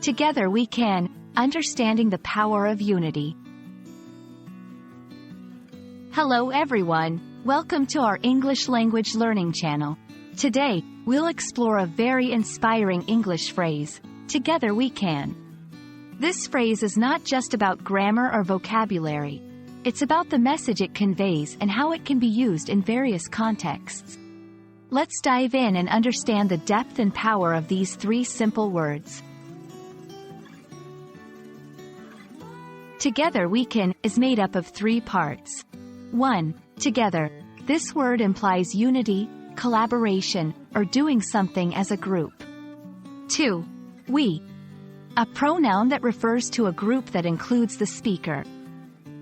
Together we can, understanding the power of unity. Hello everyone, welcome to our English language learning channel. Today, we'll explore a very inspiring English phrase, together we can. This phrase is not just about grammar or vocabulary. It's about the message it conveys and how it can be used in various contexts. Let's dive in and understand the depth and power of these three simple words. Together we can is made up of three parts. 1. Together. This word implies unity, collaboration, or doing something as a group. 2. We. A pronoun that refers to a group that includes the speaker.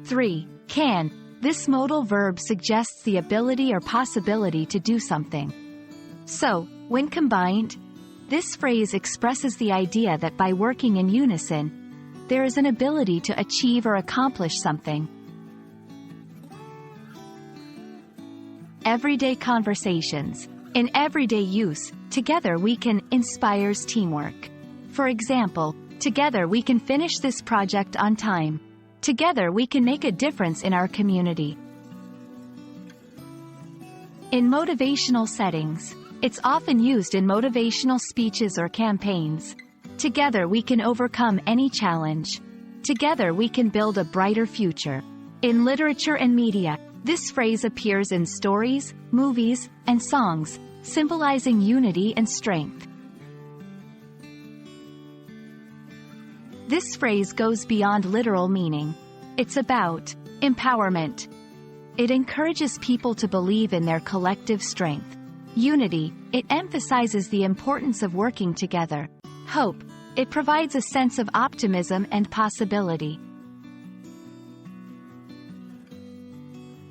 3. Can. This modal verb suggests the ability or possibility to do something. So, when combined, this phrase expresses the idea that by working in unison, there is an ability to achieve or accomplish something. Everyday conversations. In everyday use, together we can inspires teamwork. For example, together we can finish this project on time. Together we can make a difference in our community. In motivational settings, it's often used in motivational speeches or campaigns. Together we can overcome any challenge. Together we can build a brighter future. In literature and media, this phrase appears in stories, movies, and songs, symbolizing unity and strength. This phrase goes beyond literal meaning. It's about empowerment. It encourages people to believe in their collective strength. Unity. It emphasizes the importance of working together. Hope. It provides a sense of optimism and possibility.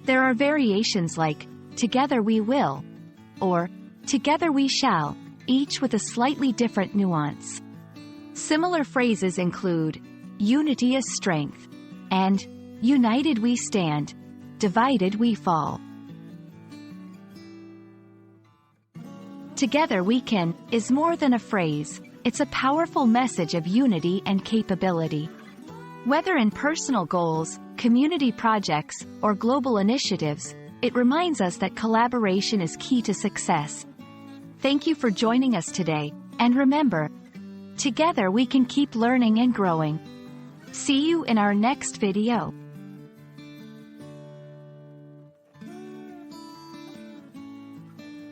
There are variations like, together we will, or, together we shall, each with a slightly different nuance. Similar phrases include, unity is strength, and, united we stand, divided we fall. Together we can is more than a phrase. It's a powerful message of unity and capability. Whether in personal goals, community projects, or global initiatives, it reminds us that collaboration is key to success. Thank you for joining us today, and remember, together we can keep learning and growing. See you in our next video.